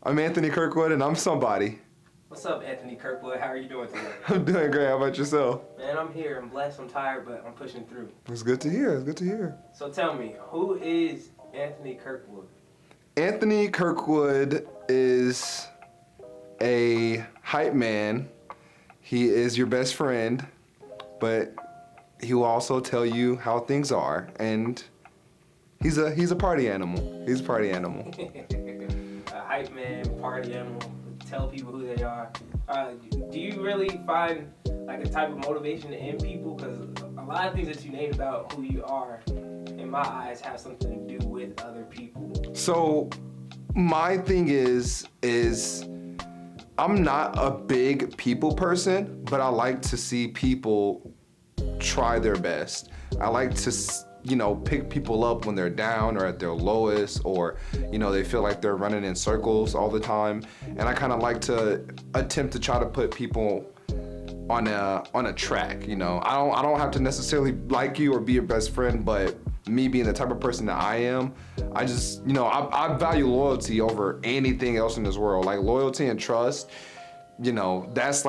I'm Anthony Kirkwood, and I'm somebody. What's up, Anthony Kirkwood? How are you doing today? I'm doing great. How about yourself? Man, I'm here. I'm blessed. I'm tired, but I'm pushing through. It's good to hear. It's good to hear. So tell me, who is Anthony Kirkwood? Anthony Kirkwood is a hype man. He is your best friend, but he will also tell you how things are, and he's a party animal. He's a party animal. A hype man, party animal, tell people who they are. Do you really find like a type of motivation in people? Because a lot of things that you named about who you are, in my eyes, have something to do with other people. So my thing is I'm not a big people person, but I like to see people try their best. I like to, pick people up when they're down or at their lowest, or, they feel like they're running in circles all the time. And I kind of like to attempt to try to put people on a track. I don't have to necessarily like you or be your best friend, but me being the type of person that I am, I just, I value loyalty over anything else in this world. Like loyalty and trust, that's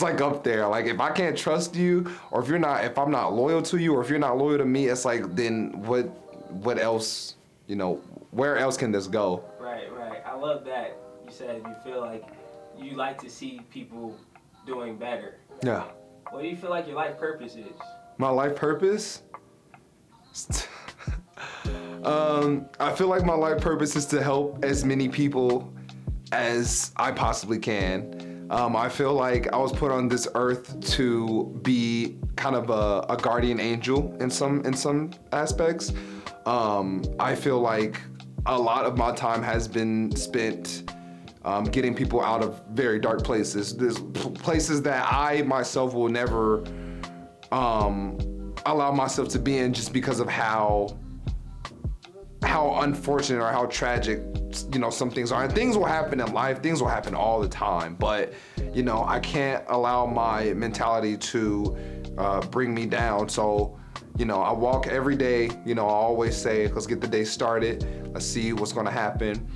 like up there. Like if I can't trust you, or if I'm not loyal to you, or if you're not loyal to me, it's like, then what else, where else can this go? Right. I love that you said you feel like you like to see people doing better. Yeah. What do you feel like your life purpose is? My life purpose? I feel like my life purpose is to help as many people as I possibly can. I feel like I was put on this earth to be kind of a guardian angel in some aspects. I feel like a lot of my time has been spent getting people out of very dark places. There's places that I myself will never allow myself to be in, just because of how unfortunate or how tragic some things are. And things will happen in life, things will happen all the time, but I can't allow my mentality to bring me down. So I walk every day. I always say, let's get the day started, let's see what's going to happen.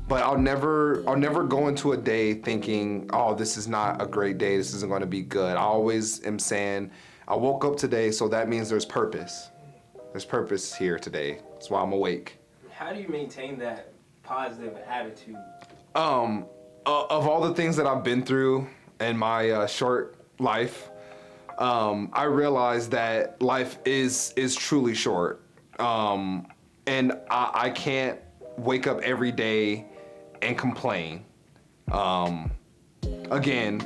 But I'll never go into a day thinking, oh, this is not a great day, this isn't going to be good. I always am saying, I woke up today, so that means there's purpose. There's purpose here today. That's why I'm awake. How do you maintain that positive attitude? Of all the things that I've been through in my short life, I realized that life is truly short. And I can't wake up every day and complain. Again,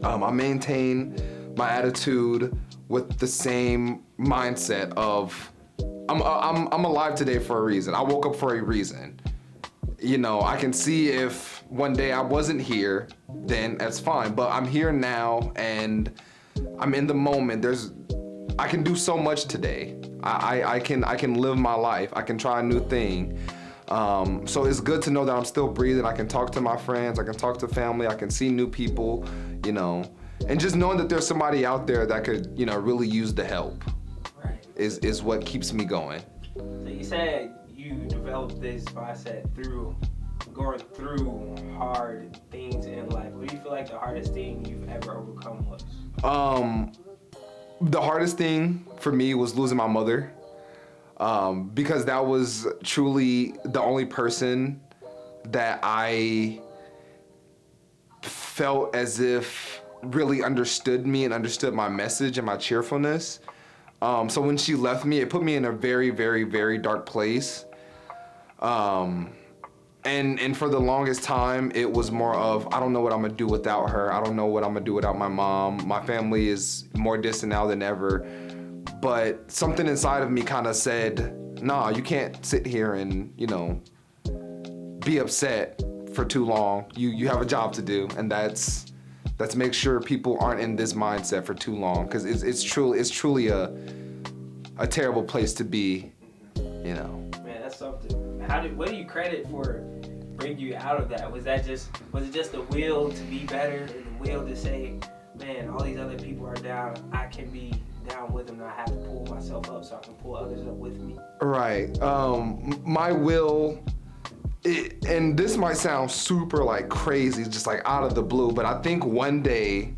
I maintain my attitude with the same mindset of I'm alive today for a reason. I woke up for a reason. I can see if one day I wasn't here, then that's fine. But I'm here now, and I'm in the moment. I can do so much today. I can live my life. I can try a new thing. So it's good to know that I'm still breathing. I can talk to my friends. I can talk to family. I can see new people. And just knowing that there's somebody out there that could, really use the help, right, is what keeps me going. So you said you developed this mindset through going through hard things in life. What do you feel like the hardest thing you've ever overcome was? The hardest thing for me was losing my mother, because that was truly the only person that I felt as if really understood me and understood my message and my cheerfulness. So when she left me, it put me in a very, very, very dark place. And for the longest time, it was more of, I don't know what I'm gonna do without her. I don't know what I'm gonna do without my mom. My family is more distant now than ever. But something inside of me kind of said, nah, you can't sit here and, be upset for too long. You have a job to do, and that's make sure people aren't in this mindset for too long, because it's truly a terrible place to be, Man, that's something. What do you credit for bring you out of that? Was it just the will to be better and the will to say, man, all these other people are down, I can be down with them, and I have to pull myself up so I can pull others up with me? Right. My will and this might sound super like crazy, just like out of the blue, but I think one day,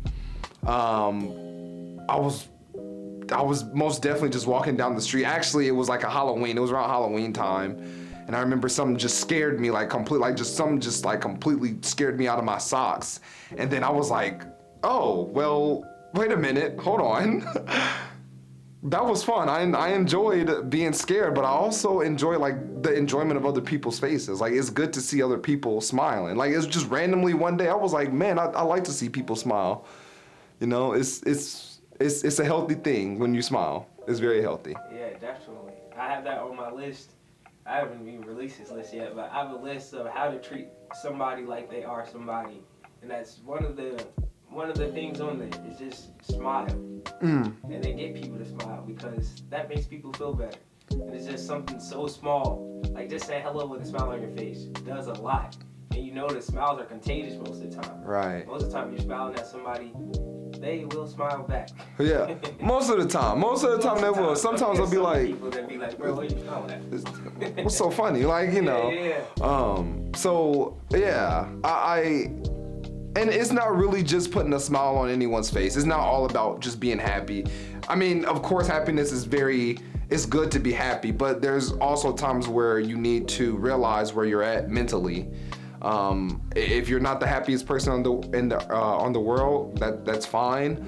I was most definitely just walking down the street. Actually, it was like a Halloween. It was around Halloween time. And I remember something just scared me, completely scared me out of my socks. And then I was like, oh, well, wait a minute, hold on. That was fun. I enjoyed being scared, but I also enjoy like the enjoyment of other people's faces. Like, it's good to see other people smiling. Like, it's just randomly one day I was like, man, I like to see people smile. You know, it's a healthy thing when you smile. It's very healthy. Yeah, definitely. I have that on my list. I haven't even released this list yet, but I have a list of how to treat somebody like they are somebody, and that's one of the things on there is just smile, and then get people to smile because that makes people feel better. And it's just something so small, like just saying hello with a smile on your face does a lot. And you know that smiles are contagious most of the time. Right. Most of the time you're smiling at somebody, they will smile back. Yeah, most of the time they will. Sometimes I'll be like, people that be like, bro, what are you smiling at? what's so funny? Like, you know. Yeah. So yeah, I and it's not really just putting a smile on anyone's face. It's not all about just being happy. I mean, of course, happiness is it's good to be happy, but there's also times where you need to realize where you're at mentally. If you're not the happiest person on the world, that's fine.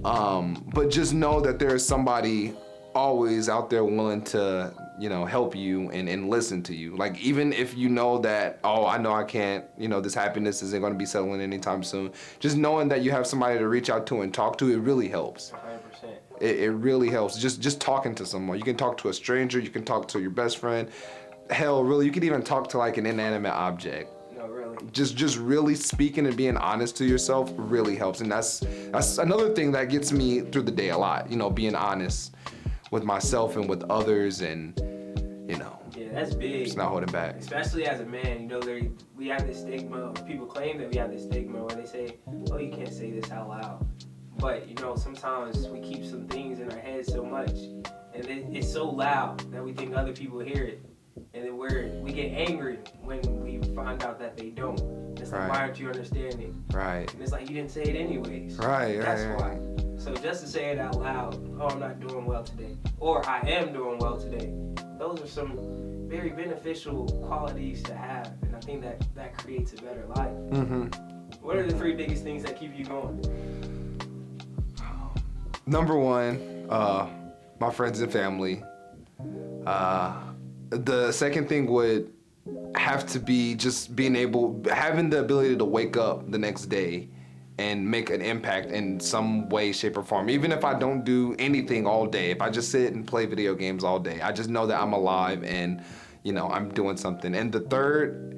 But just know that there is somebody always out there willing to, you know, help you and listen to you. Like, even if you know that, oh, I know I can't, you know, this happiness isn't going to be settling anytime soon. Just knowing that you have somebody to reach out to and talk to, it really helps. 100%. It really helps. Just talking to someone. You can talk to a stranger. You can talk to your best friend. Hell, really, you could even talk to like an inanimate object. No, really. Just really speaking and being honest to yourself really helps, and that's another thing that gets me through the day a lot. You know, being honest with myself and with others, and you know. Yeah, that's big. Just not holding back. Especially as a man, you know, we have this stigma. People claim that we have this stigma where they say, "Oh, you can't say this out loud." But you know, sometimes we keep some things in our heads so much, and it's so loud that we think other people hear it. And then we get angry when we find out that they don't. It's like, why aren't you understanding? Right. And it's like, you didn't say it anyways. Right. That's why. So just to say it out loud, oh, I'm not doing well today, or I am doing well today, those are some very beneficial qualities to have, and I think that creates a better life. Mm-hmm. What are the 3 biggest things that keep you going? Number 1, my friends and family. The second thing would have to be just having the ability to wake up the next day and make an impact in some way, shape, or form. Even if I don't do anything all day, if I just sit and play video games all day, I just know that I'm alive and, you know, I'm doing something. And the third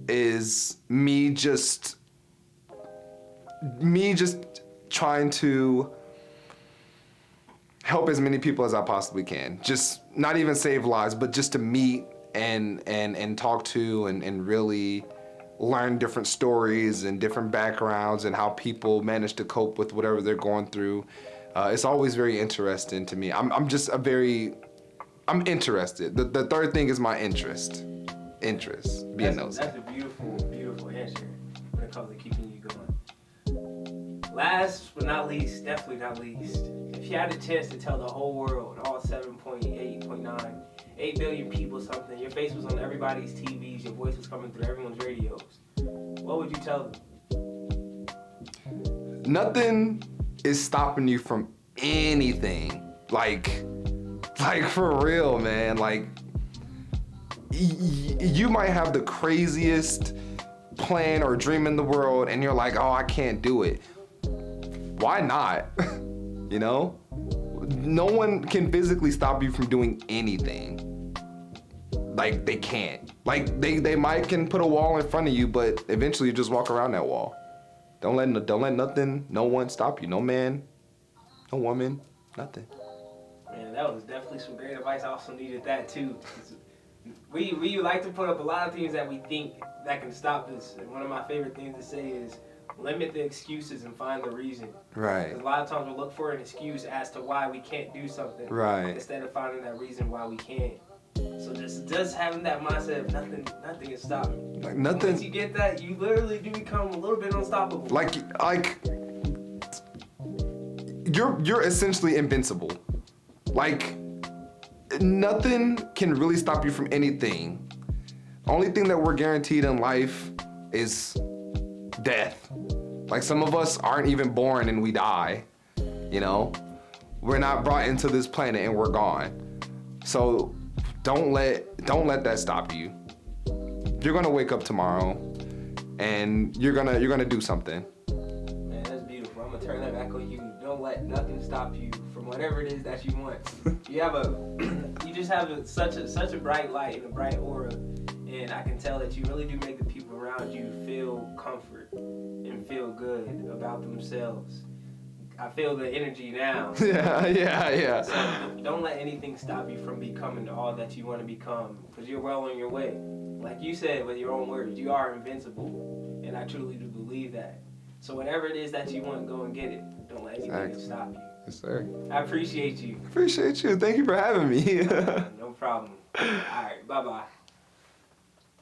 is me just trying to help as many people as I possibly can. Just not even save lives, but just to meet and talk to and really learn different stories and different backgrounds and how people manage to cope with whatever they're going through. It's always very interesting to me. I'm interested. The third thing is my interest. Being nosy. That's a beautiful, beautiful answer when it comes to keeping you going. Last but not least, definitely not least, if you had a chance to tell the whole world, all 7.8 billion people something, your face was on everybody's TVs, your voice was coming through everyone's radios, what would you tell them? Nothing is stopping you from anything. Like for real, man. Like, you might have the craziest plan or dream in the world, and you're like, oh, I can't do it. Why not? You know? No one can physically stop you from doing anything. Like, they can't. Like, they might can put a wall in front of you, but eventually you just walk around that wall. Don't let nothing, no one stop you. No man, no woman, nothing. Man, that was definitely some great advice. I also needed that too. We like to put up a lot of things that we think that can stop us. And one of my favorite things to say is limit the excuses and find the reason. Right. Because a lot of times we'll look for an excuse as to why we can't do something. Right. Instead of finding that reason why we can. So just having that mindset of nothing can stop me. Like nothing. Once you get that, you literally do become a little bit unstoppable. Like you're essentially invincible. Like nothing can really stop you from anything. Only thing that we're guaranteed in life is death. Like some of us aren't even born and we die. You know, we're not brought into this planet and we're gone. So don't let that stop you. You're gonna wake up tomorrow and you're gonna do something. Man, that's beautiful. I'm gonna turn that back on you. Don't let nothing stop you from whatever it is that you want. You just have such a bright light and a bright aura, and I can tell that you really do make the people around you feel comfort and feel good about themselves. I feel the energy now. Yeah. So don't let anything stop you from becoming all that you want to become, because you're well on your way. Like you said with your own words, you are invincible, and I truly do believe that. So whatever it is that you want, go and get it. Don't let anything stop you. Yes, sir. I appreciate you. Appreciate you. Thank you for having me. No problem. All right, bye-bye.